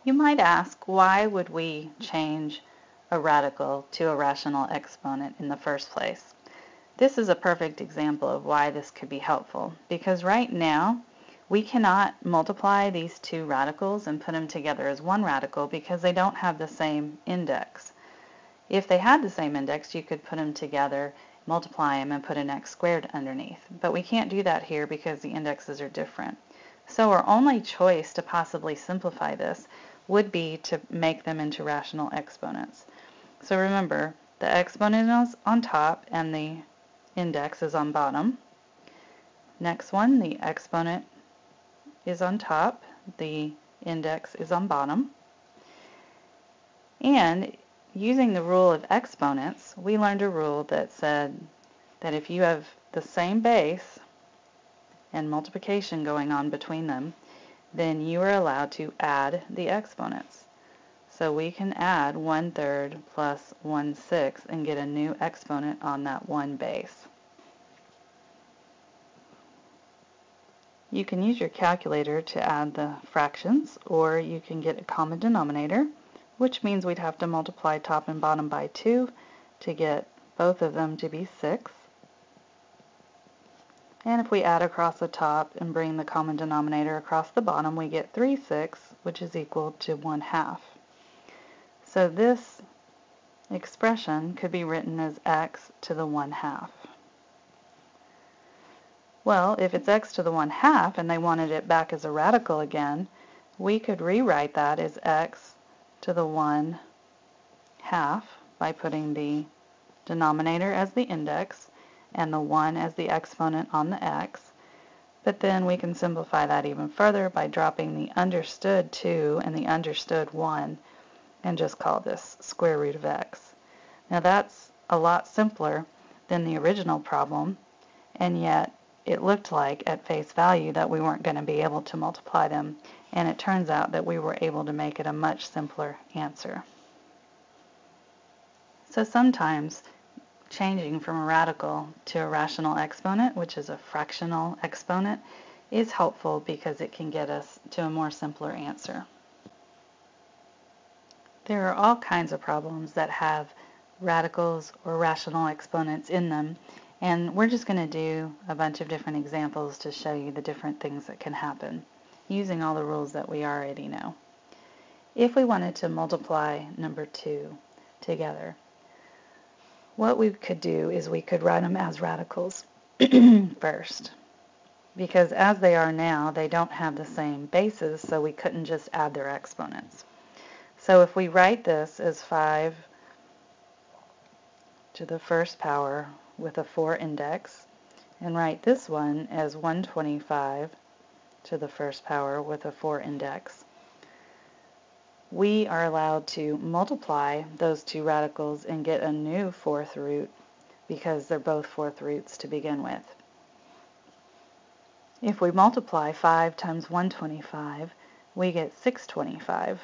You might ask, why would we change a radical to a rational exponent in the first place? This is a perfect example of why this could be helpful, because right now we cannot multiply these two radicals and put them together as one radical because they don't have the same index. If they had the same index, you could put them together, multiply them, and put an x squared underneath. But we can't do that here because the indexes are different. So our only choice to possibly simplify this would be to make them into rational exponents. So remember, the exponent is on top and the index is on bottom. Next one, the exponent is on top, the index is on bottom. And using the rule of exponents, we learned a rule that said that if you have the same base and multiplication going on between them, then you are allowed to add the exponents. So we can add 1/3 plus 1/6 and get a new exponent on that one base. You can use your calculator to add the fractions, or you can get a common denominator, which means we'd have to multiply top and bottom by 2 to get both of them to be 6. And if we add across the top and bring the common denominator across the bottom, we get 3/6, which is equal to 1/2. So this expression could be written as x to the 1/2. Well, if it's x to the 1/2 and they wanted it back as a radical again, we could rewrite that as x to the 1/2 by putting the denominator as the index and the 1 as the exponent on the x. But then we can simplify that even further by dropping the understood 2 and the understood 1 and just call this square root of x. Now that's a lot simpler than the original problem, and yet it looked like at face value that we weren't going to be able to multiply them, and it turns out that we were able to make it a much simpler answer. So sometimes changing from a radical to a rational exponent, which is a fractional exponent, is helpful because it can get us to a more simpler answer. There are all kinds of problems that have radicals or rational exponents in them, and we're just going to do a bunch of different examples to show you the different things that can happen using all the rules that we already know. If we wanted to multiply number 2 together, what we could do is we could write them as radicals first, because as they are now, they don't have the same bases, so we couldn't just add their exponents. So if we write this as 5 to the first power with a 4 index, and write this one as 125 to the first power with a 4 index, we are allowed to multiply those two radicals and get a new fourth root because they're both fourth roots to begin with. If we multiply 5 times 125, we get 625.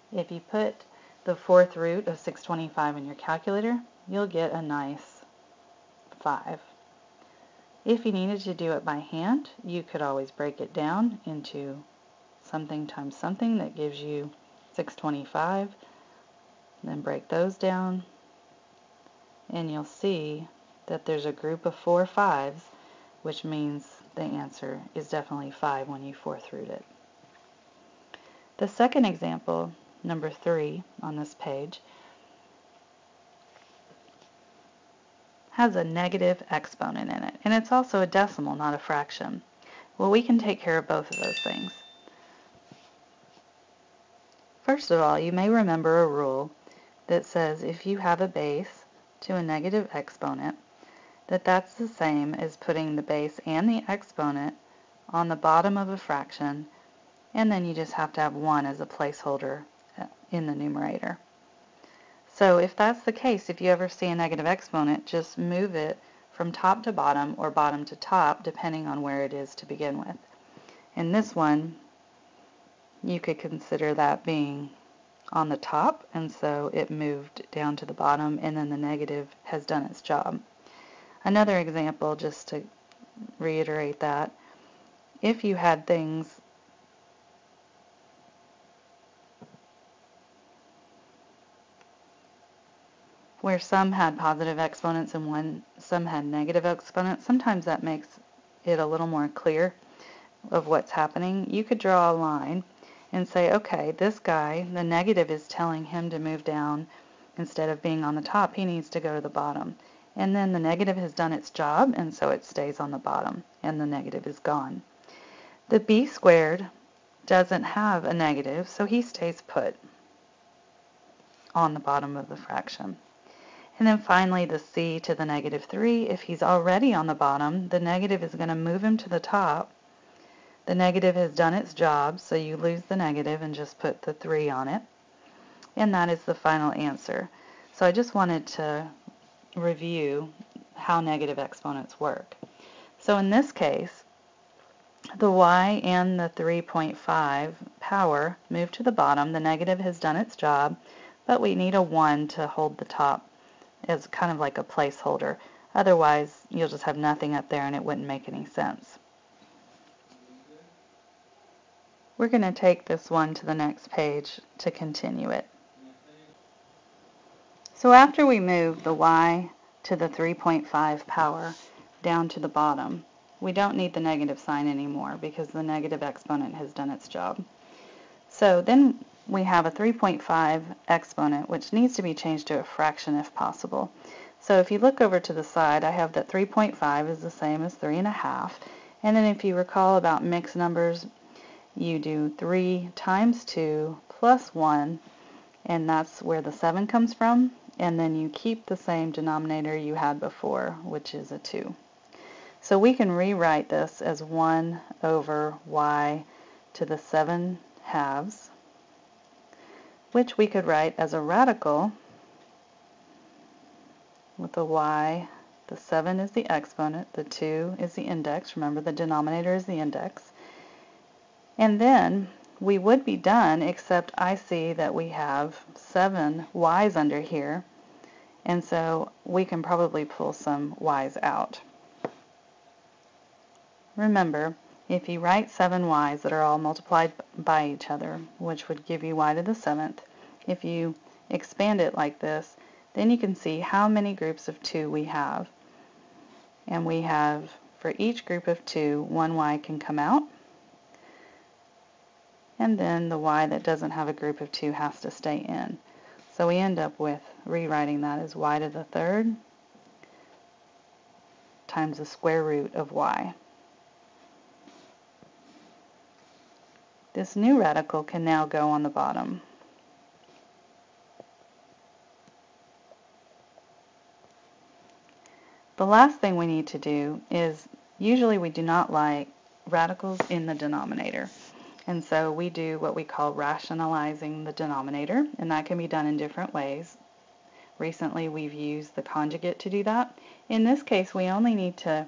If you put the fourth root of 625 in your calculator, you'll get a nice 5. If you needed to do it by hand, you could always break it down into something times something that gives you 625, then break those down, and you'll see that there's a group of 4 5s, which means the answer is definitely 5 when you fourth root it. The second example, number 3 on this page, has a negative exponent in it, and it's also a decimal, not a fraction. Well, we can take care of both of those things. First of all, you may remember a rule that says if you have a base to a negative exponent, that's the same as putting the base and the exponent on the bottom of a fraction, and then you just have to have 1 as a placeholder in the numerator. So if that's the case, if you ever see a negative exponent, just move it from top to bottom or bottom to top, depending on where it is to begin with. In this one, you could consider that being on the top, and so it moved down to the bottom, and then the negative has done its job. Another example, just to reiterate that, if you had things where some had positive exponents and some had negative exponents. Sometimes that makes it a little more clear of what's happening. You could draw a line and say, okay, this guy, the negative is telling him to move down. Instead of being on the top, he needs to go to the bottom. And then the negative has done its job, and so it stays on the bottom, and the negative is gone. The b squared doesn't have a negative, so he stays put on the bottom of the fraction. And then finally, the c to the negative 3, if he's already on the bottom, the negative is going to move him to the top. The negative has done its job, so you lose the negative and just put the 3 on it. And that is the final answer. So I just wanted to review how negative exponents work. So in this case, the y and the 3.5 power move to the bottom. The negative has done its job, but we need a 1 to hold the top as kind of like a placeholder. Otherwise, you'll just have nothing up there and it wouldn't make any sense. We're going to take this one to the next page to continue it. So after we move the y to the 3.5 power down to the bottom, we don't need the negative sign anymore because the negative exponent has done its job. So then we have a 3.5 exponent which needs to be changed to a fraction if possible. So if you look over to the side, I have that 3.5 is the same as 3.5. And then if you recall about mixed numbers, you do 3 times 2 plus 1, and that's where the 7 comes from. And then you keep the same denominator you had before, which is a 2. So we can rewrite this as 1 over y to the 7 halves, which we could write as a radical with the y, the 7 is the exponent, the 2 is the index. Remember, the denominator is the index. And then we would be done, except I see that we have 7 y's under here, and so we can probably pull some y's out. Remember, if you write 7 y's that are all multiplied by each other, which would give you y to the 7th, if you expand it like this, then you can see how many groups of 2 we have. And we have, for each group of 2, 1 y can come out, and then the y that doesn't have a group of 2 has to stay in. So we end up with rewriting that as y to the 3rd times the square root of y. This new radical can now go on the bottom. The last thing we need to do is, usually we do not like radicals in the denominator. And so we do what we call rationalizing the denominator, and that can be done in different ways. Recently we've used the conjugate to do that. In this case, we only need to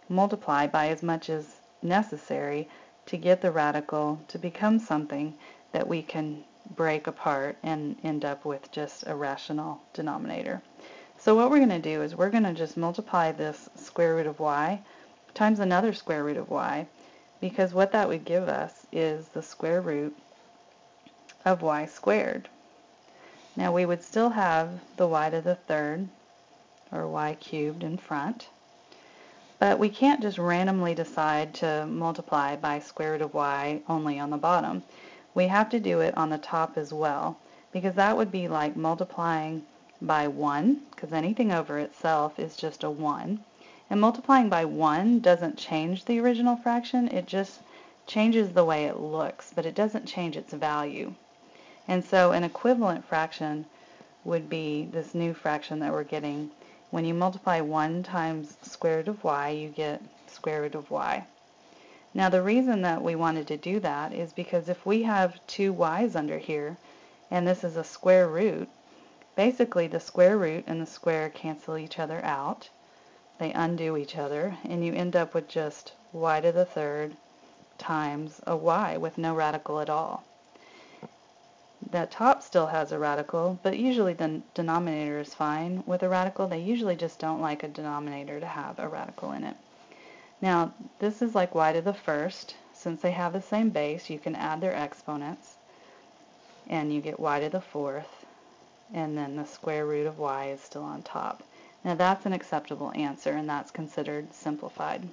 multiply by as much as necessary to get the radical to become something that we can break apart and end up with just a rational denominator. So what we're going to do is we're going to just multiply this square root of y times another square root of y, because what that would give us is the square root of y squared. Now we would still have the y to the 3rd, or y cubed, in front, but we can't just randomly decide to multiply by square root of y only on the bottom. We have to do it on the top as well, because that would be like multiplying by 1, because anything over itself is just a 1. And multiplying by 1 doesn't change the original fraction, it just changes the way it looks, but it doesn't change its value. And so an equivalent fraction would be this new fraction that we're getting. When you multiply 1 times square root of y, you get square root of y. Now the reason that we wanted to do that is because if we have 2 y's under here, and this is a square root, basically the square root and the square cancel each other out. They undo each other, and you end up with just y to the 3rd times a y with no radical at all. The top still has a radical, but usually the denominator is fine with a radical. They usually just don't like a denominator to have a radical in it. Now, this is like y to the 1st. Since they have the same base, you can add their exponents, and you get y to the 4th and then the square root of y is still on top. Now that's an acceptable answer, and that's considered simplified.